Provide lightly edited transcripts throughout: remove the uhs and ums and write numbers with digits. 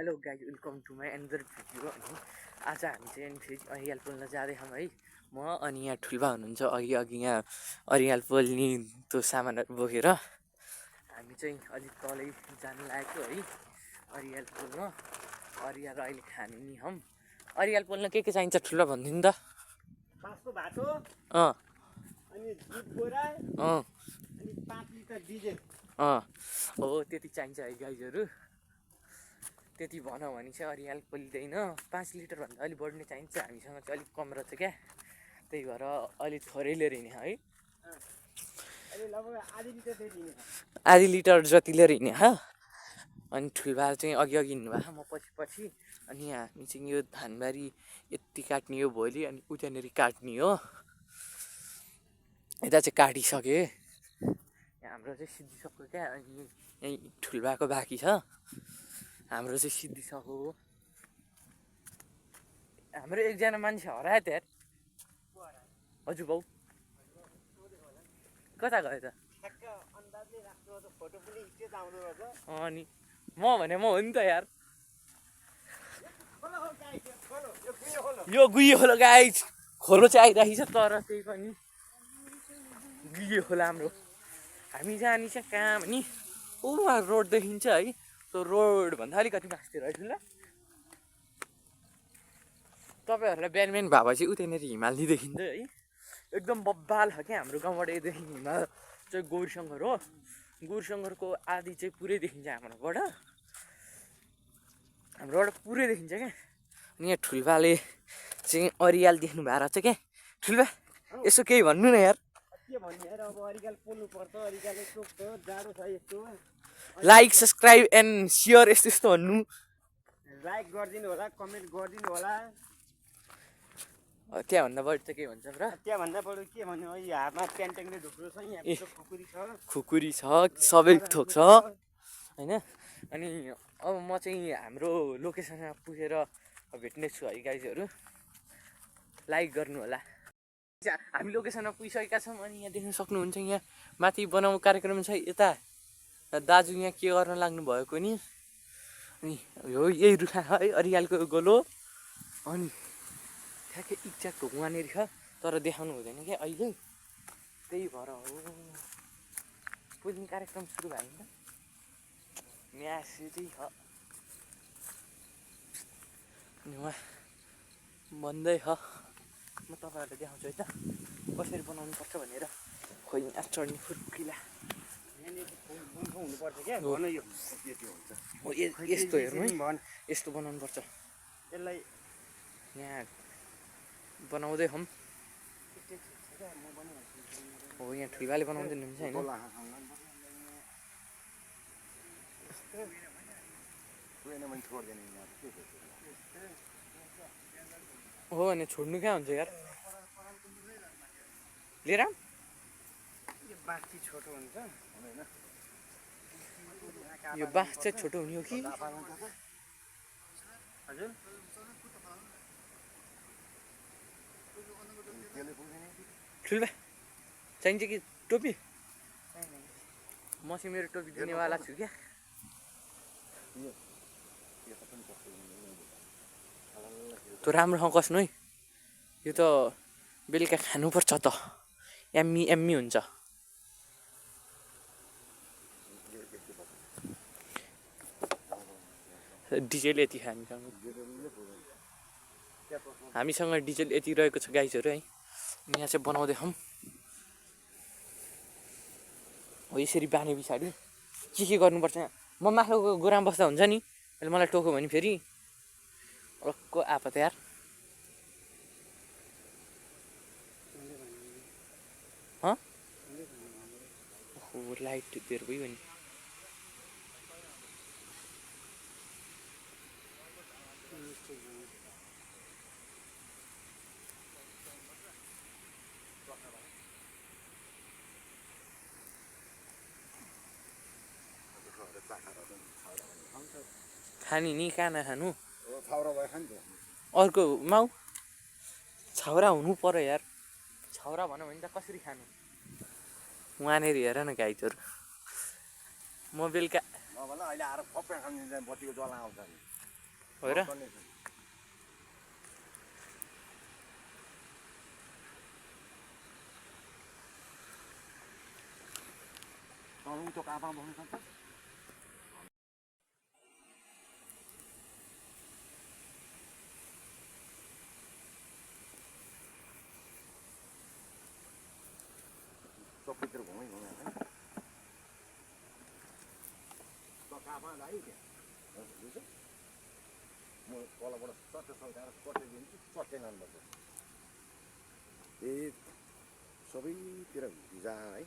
Hello guys welcome to my another video. अनि आज हामी चाहिँ फेरि अरियाल पोल्न जाँदैछौँ है। म अनि यहाँ ठुल्बा हुनुहुन्छ अघि यहाँ अरियाल पोल्ने त्यो सामानहरू बोकेर हामी चाहिँ अलिक तलै जानु लागेको है अरियाल पोल्न। अरियाल अहिले खाने नि हम अरियाल पोल्न के चाहिन्छ ठुल्बा भनिदिनु त। बाँसको भाटो अनि दुध बोरा अनि 5 लिटर डिजेल हो त्यति चाहिन्छ है गाइजहरू। त्यति भनौँ भने चाहिँ अरियाल पोलिँदैन। 5 लिटरभन्दा अलिक बढ्ने चाहिन्छ। हामीसँग चाहिँ अलिक कम रहेछ क्या, त्यही भएर अलिक थोरै लिएर हिँड्ने है। आधी लिटर जति लिएर हिँड्ने हो। अनि ठुल्बा चाहिँ अघि हिँड्नुभएको, म पछि। अनि हामी चाहिँ यो धानबारी यति काट्ने हो भोलि, अनि उतानिर काट्ने हो। यता चाहिँ काटिसकेँ, हाम्रो चाहिँ सिद्धिसक्यो क्या। अनि यहीँ ठुल्बाको बाँकी छ, हाम्रो चाहिँ सिद्धिसक्यो। हाम्रो एकजना मान्छे हरायो त्यहाँ। हजुर बाउ कता गयो त? अनि म भने म हो नि त यार। यो गुही खोलो गाइज, खोलो चाहिँ आइरहेको छ तर त्यही पनि गुही खोला हाम्रो। हामी जाने चाहिँ कहाँ भने उहाँ रोड देखिन्छ है, त्यो रोडभन्दा अलिकति मास्तिर है ठुलो। तपाईँहरूलाई बिहान भए चाहिँ उतानिर हिमाली देखिन्छ है, एकदम बब्बाल छ क्या। हाम्रो गाउँबाट यदेखि हिमाल चाहिँ गौरीशङ्कर हो। गौरीशङ्करको आदि चाहिँ पुरै देखिन्छ हाम्रोबाट पुरै देखिन्छ क्या। अनि यहाँ ठुल्बाले चाहिँ अरियाल देख्नु भएको रहेछ क्या। ठुल्बा यसो केही भन्नु न यार। के भन्ने यार, अब अरियाल पोल्नु पर्छ, अरियाल यस्तो जाडो छ यस्तो। लाइक सब्सक्राइब एन्ड सेयर यस्तो भन्नु। लाइक गरिदिनु होला, कमेन्ट गरिदिनु होला। त्यहाँभन्दा बढी त के भन्छ र? त्यहाँभन्दा बढी के भन्नु, यो हातमा ट्याङट्याङले ढुक्रो छ, यहाँ खुकुरी छ, सबै थोक छ होइन। अनि अब म चाहिँ हाम्रो लोकेसनमा पुगेर भेट्ने छु है गाइजहरू। लाइक गर्नु होला। हामी लोकेसनमा पुगिसकेका छौँ। अनि यहाँ देख्न सक्नुहुन्छ, यहाँ माथि बनाउने कार्यक्रम छ। यता दाजु यहाँ के गर्न लाग्नु भएको नि। अनि यो यही रुखा है अरियालको गोलो। अनि ठ्याक्कै एक्ज्याक्ट वहाँनिर छ, तर देखाउनु हुँदैन क्या अहिले, त्यही भएर हो। पुज्ने कार्यक्रम सुरु भयो नि त, म्यास चाहिँ छ। अनि उहाँ भन्दै छ, म तपाईँहरूलाई देखाउँछु है त कसरी बनाउनु पर्छ भनेर। खोइ यहाँ चढ्ने फुर्किला हुनुपर्छ क्या। यस्तो हेर्नु है, यस्तो बनाउनु पर्छ। यसलाई यहाँ बनाउँदै हम हो। यहाँ ठुल्बाले बनाउँदै हुनुहुन्छ होइन। हो भने छोड्नु कहाँ हुन्छ यार, लिएर बाँकी छोटो हुन्छ। यो बाँस चाहिँ छोटो हुने हो कि? हजुर ठुल्बा चाहिन्छ कि टोपी? म चाहिँ मेरो टोपी दिनेवाला छु क्या। त्यो राम्रो खस्नु है, यो त बेलुका खानुपर्छ त, एम्मी हुन्छ। डिजेल यति हामीसँग डिजेल यति रहेको छ गाइजहरू है। यहाँ चाहिँ बनाउँदै हम हो। यसरी बाँधे पछाडि के गर्नुपर्छ, म माथिको गोरामा बस्दा हुन्छ नि, अहिले मलाई टोक्यो भने फेरि अर्को आपत यार। लाइट दिएर गयो नि। खाने नि कहाँ नखानु, अर्को माउ छाउरा हुनु पर्यो यार। छाउरा भनौँ भने त कसरी खानु, वहाँनिर हेर न गाइजहरू। म बेलुका अहिले आएर पप्पा खानु बत्तीको जला आउँछ नि। हो र त्यो कापा बस्नु सक्छ सबैतिर घुमै घुमै है कापा लाग्यो क्या बुझ्छ म तलबाट चट्टे सल्काएर चट्टाइदिन्छु चट्टै लानुपर्छ ए सबैतिर भिजा है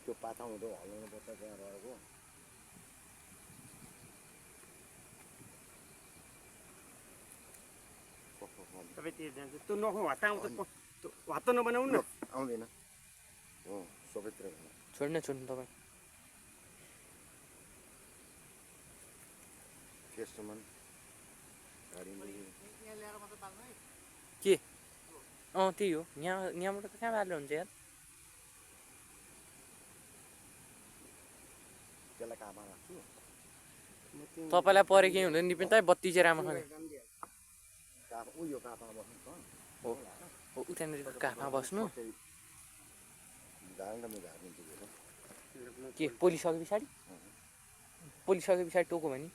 त्यो पाता हुँदो हल्लाउनुपर्छ त्यहाँ रहेको सबैतिर जान्छ त्यो नखो हत्ता आउँछ हत्ता नबनाउनु न आउँदैन हो सबैतिर छोड्नु तपाईँ त्यससम्म गाडी के त्यही हो यहाँबाट त कहाँ बाल्नु हुन्छ यार त्यसलाई कापा राख्छु तपाईँलाई परे केही हुँदैन नि पनि त बत्ती चाहिँ राम्रो खाने कापा उयो कापा बस्नु हो हो उतानिर काखमा बस्नु झार्नु म झारिदिन्छु के पोलिसके पछाडि पोलिसके पछाडि टोको भने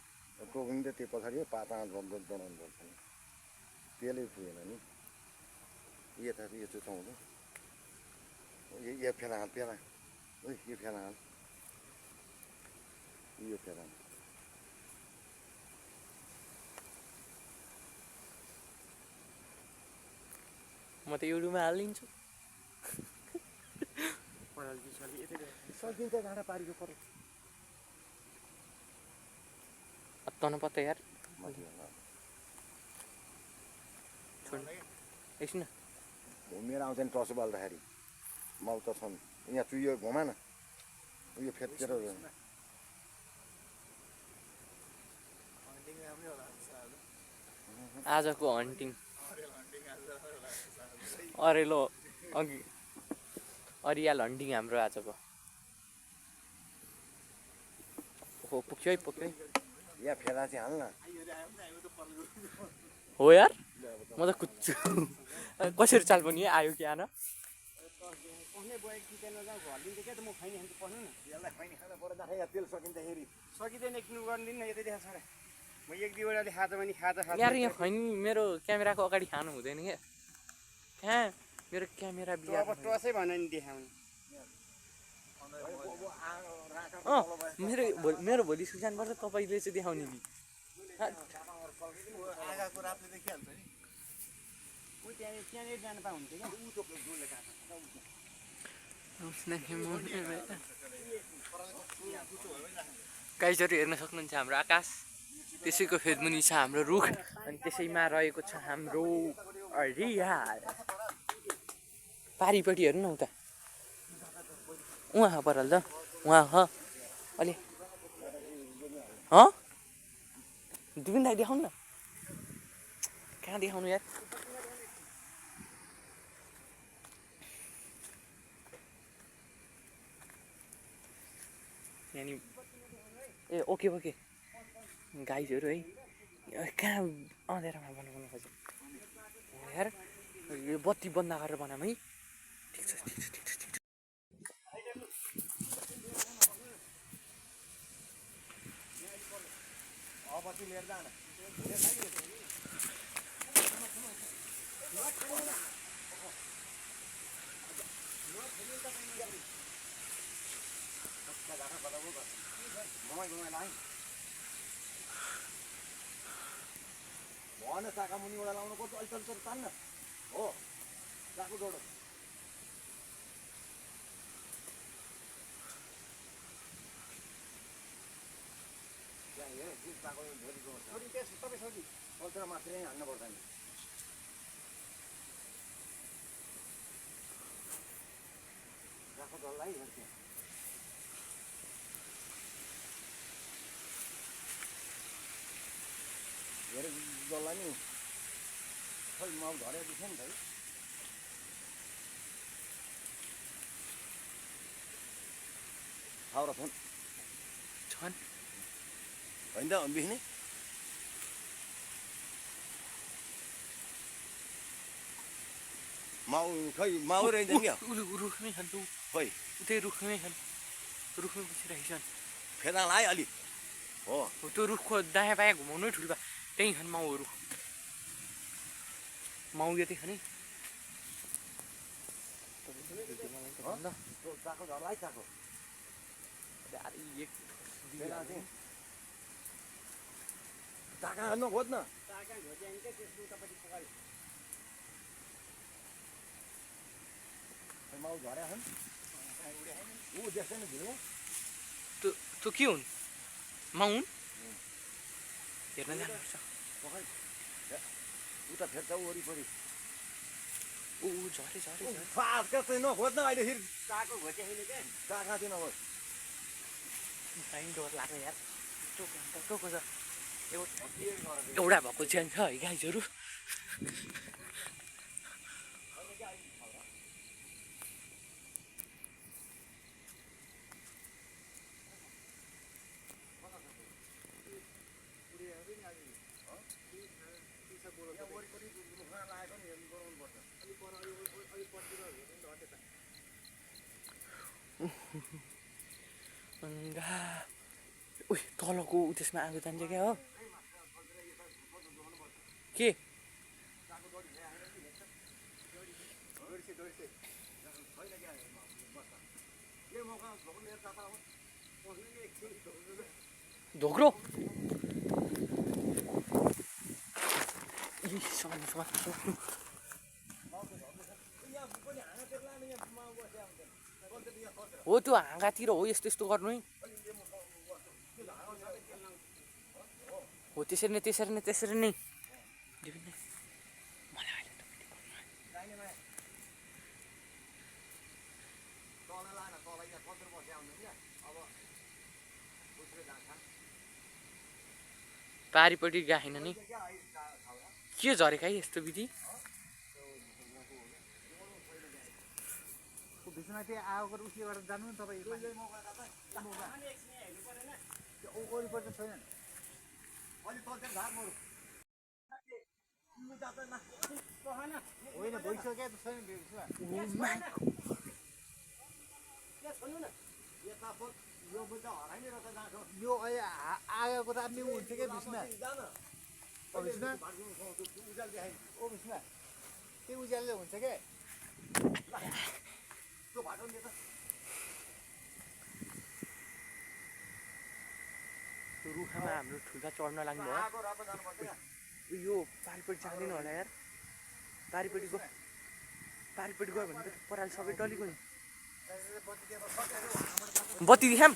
टोकिनु त त्यो पछाडि पाता बनाउनु पर्छ नि त्यसले पुगेन नि यता यो चुचाउँछ यो फेला हाल फेला यो फेला हाल यो फेला म त एउटोमा हालिदिन्छु सकिन्छ घाँडा पारीको पर्यो तन पत्ता यार छोड्नु एकछिन न घुमेर आउँछ नि टसो बाल्दाखेरि मल त छन् यहाँ चुयो घुमा न उयो फेर्केर आजको हन्टिङ अरेलो अघि अरियाल हन्टिङ हाम्रो आजको हो पुग्यो है पुग्यो है यहाँ फेला चाहिँ हाल्न हो यार म त कुद्छु कसरी चाल पनि आयो कि आन तेल सकिँदाखेरि सकिँदैन किन्नु गर्दिन यतै देखा छ म एक दुईवटाले खाँच भने खाँच यार यहाँ खैनी मेरो क्यामेराको अगाडि खानु हुँदैन क्या कहाँ मेरो क्यामेरा बिहा अब टसै भने नि देखाउनु मेरो भोलि सुसान पर्छ तपाईँले चाहिँ देखाउने कि त्यहाँनिर जानु पाउँथ्यो क्या गाइजहरू हेर्न सक्नुहुन्छ हाम्रो आकाश त्यसैको फेदमुनि छ हाम्रो रुख अनि त्यसैमा रहेको छ हाम्रो रियाल पारिपट्टि हेर्नु न उता उहाँ पराल त उहाँ अलि दुबिन दाइ देखाउनु न कहाँ देखाउनु यार यहाँनिर ए ओके ओके गाइजहरू है कहाँ अँध्यारोमा बनाउनु खोज्यो यार यो बत्ती बन्द गरेर बनाऊँ है ठिक छ ठिक छ ठिक छ ठिक छ लिएर जान भन चाका मुनिबाट लाउनु पर्छ अहिले चल तान्न हो चाकु जोड तपाईँ मात्रै हान्नुपर्छ नि चाकु जोडलाई धेरै जसलाई नि खै माउ झरेको छ नि त है खाउरा फोन होइन त बिस्ने माउ खै माउ रहेछ नि क्या रुखमै छन् त खोइ उतै रुखमै छन् रुखमै बसिरहेको छन् फेदाङ आयो अलि हो त्यो रुखको दायाँ बायाँ घुमाउनै ठुलो बा त्यहीँ छन् माउहरू माउ यतै छ नि चाको झर्ला चाको चाका नखोज न माउ झर्या छन् ऊ देख्दैन भिडियो त्यो के हुन् माउ हुन् हेर्न जानुपर्छ उता फेर्छ वरिपरि ऊ झरे झरे झरे फास कस्तै नखोज न अहिले फेरि चाको घोचे छैन क्या चाका चाहिँ नखोज कहीँ डर लाग्यो यार टोको छ एउटा भएको ज्यान छ है गाइजहरू उही तलको त्यसमा आगो जान्छ क्या हो के धोक्रो हो त्यो हाँगातिर हो यस्तो यस्तो गर्नु है हो त्यसरी नै त्यसरी नै त्यसरी नै पारिपट्टि गाएन नि के झरेको है यस्तो विधि भित्रमा त्यो आगोको उसिबाट जानु नि तपाईँ वरिपरि त छैन होइन भइसक्यो त छैन यो अहिले आगोको त आफ्नो हुन्छ क्या भिसमा ओ भिसमा त्यो उज्यालोले हुन्छ क्या रुखमा हाम्रो ठुल्का चढ्न लाग्नु भयो यो पारिपट्टि जाँदैन होला यार पारिपट्टि गयो भने त पराल सबै डलेको नि बत्ती देखाम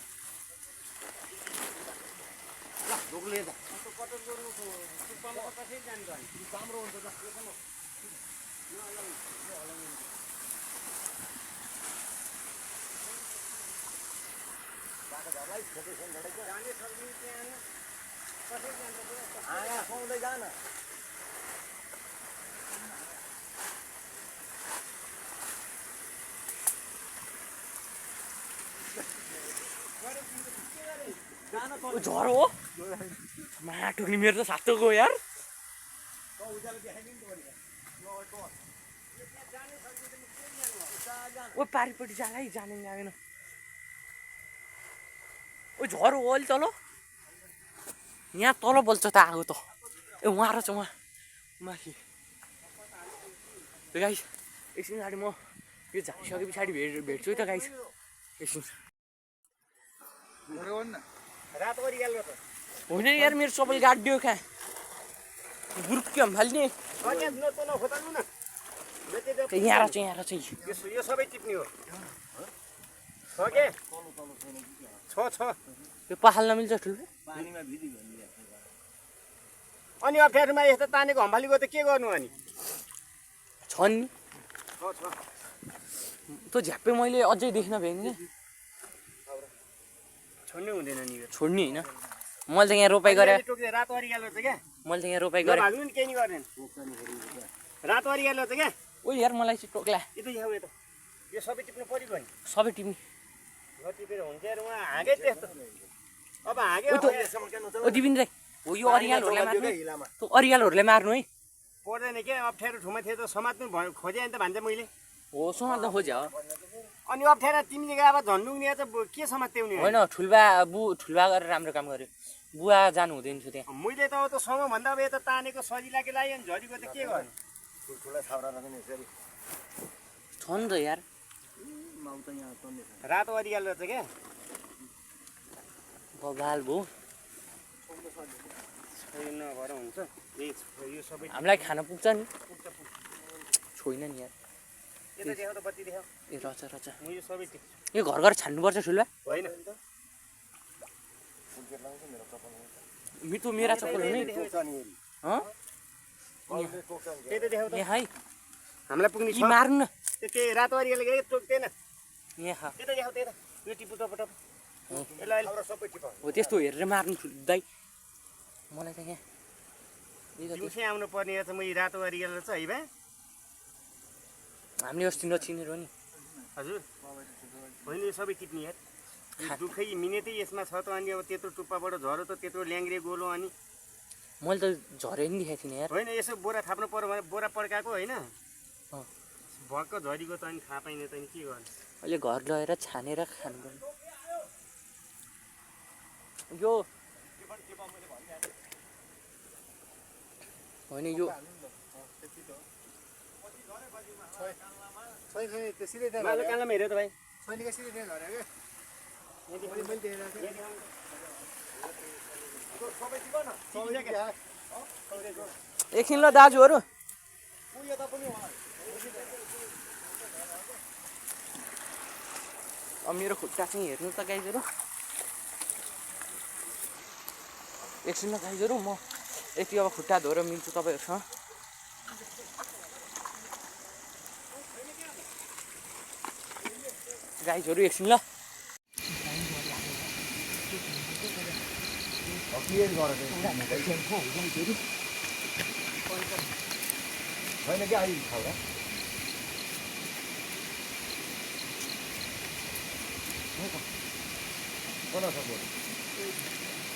सुहाउँदै जान झरो हो माटो नि मेरो त सातो गयो यार ओ पारिपट्टि जाला है जाने लागेन ओ झरो हो अलि तल यहाँ तल बल्छ त आगो त ए उहाँ रहेछ उहाँ माथि गाइस एकछिन पछाडि म यो झारिसके पछाडि भेट्छु है त गाइस एकछिन रातो गरिहाल्नु त होइन यार मेरो सबैले गाडिदियो कहाँ गुरुक्यो फाल्ने नखोताल्नु न यहाँ रहेछ यो सबै टिप्ने हो छ के छ यो पखाल्न मिल्छ ठुलो अनि अप्ठ्यारोमा यस्तो तानेको हम्बालीको त के गर्नु अनि छन् नि त्यो झ्याप्पे मैले अझै देख्न भ्याइनँ छोड्नै हुँदैन नि छोड्ने होइन मैले त यहाँ रोपाइ गरेँ रातो अरियालो त क्या मैले त यहाँ रोपाइ गरेँ भाग्नु नि केही नि गर्दैन रातो अरियालो त क्या ओ यार मलाई चाहिँ टोक्ला यता यहाँ यता यो सबै टिप्नु परेको नि सबै टिप्ने टिपेर हुन्छ उहाँ हाँगै त्यस्तो अब अब हाँग्यो ओ दिपिन दाइ हो यो अरियालहरूलाई मार्नु त्यो अरियालहरूले मार्नु है पर्दैन के अप्ठ्यारो ठाउँमा थियो त समात्नु भयो खोजेँ नि त भन्छ मैले हो समात्न खोज्यो अनि अप्ठ्यारो तिमीले अब झन्डुङ्ने त के समात्याउने होइन ठुल्बा गरेर राम्रो काम गर्यो बुवा जानु हुँदैन थियो त्यहाँ मैले त अब त समूहभन्दा अब यता तानेको सजिलाकै लागि अनि झरीको त के गर्नु ठुल्ठुला छाउरालाई पनि यसरी छ नि त यार माउ त यहाँ तन्ने छ रातो अरियाल रहेछ क्या बबाल भो नभएर हुन्छ यो सबै हामीलाई खान पुग्छ नि छोइन नि यार यता देखाउ त बत्ती देखाउ ए रचा रचा म यो सबै यो घर घर छान्नुपर्छ ठुल्बा होइन मितु मेरा चप्पल हो नि हँ त्यही त देखाउ त यहाँ है हामीलाई पुग्ने यी छ मार्नु न त्यो रातो अरियाल गए टोक्दैन यहाँ त्यता देखाउ त्यता यो टिपु टपटप यसलाई अहिले सबै टिपाउ हो त्यस्तो हेरेर मार्नु दाइ मलाई त यहाँ दिउँसै आउनु पर्ने रहेछ म यो रातो अरियाल रहेछ है बा हामीले अस्ति नचिनेर नि हजुर होइन यो सबै टिप्ने यार यो दुःखै मिनेटै यसमा छ त अनि अब त्यत्रो टुप्पाबाट झरो त त्यत्रो ल्याङ्ग्रे गोलो अनि मैले त झरे नि देखाएको थिइनँ यार होइन यसो बोरा थाप्नु पर्यो भने बोरा पड्काएको होइन भक्क झरीको त अनि थाहा पाइने त अनि के गर्नु अहिले घर लगेर छानेर खानुपर्ने यो होइन यो त्यो सिधै त्यहाँ मालो कालोमा हेऱ्यो त भाइ छैन सिधै त्यहाँ झऱ्यो क्या एकछिन ल दाजुहरू अब मेरो खुट्टा चाहिँ हेर्नु त गाइजहरू एकछिन ल गाइजहरू म यति अब खुट्टा धोएर मिल्छु तपाईँहरूसँग गाइजहरू एकछिन ल छैन कि अहिले छाउरा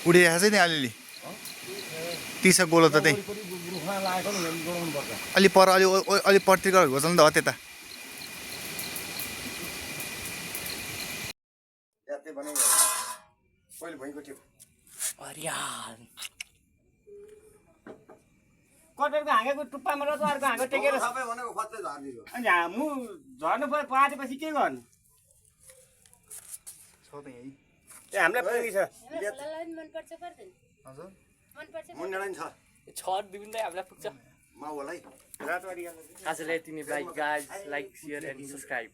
उडिरहेको छ नि अलिअलि तिसको गोलो त त्यही रुखमा लागेको नि जोडाउनु पर्छ अलि पर अलि पर्तिर घोच्नु नि त हो त्यता याते बनाइ पहिले भइको थियो हरियाल कटरको हाँगेको टुप्पामा रहेछ अर्को हाँगो टेकेर सबै भनेको खत्तै झारिदियो अनि मु झर्नु पऱ्यो पाएपछि के गर्नु ए हामीलाई पुग्ने छ मुन्नेलाई नि छ छ दिँदै हामीलाई पुग्छ माउलाई रातो अरियाल आजलाई यति नै by guys like share and subscribe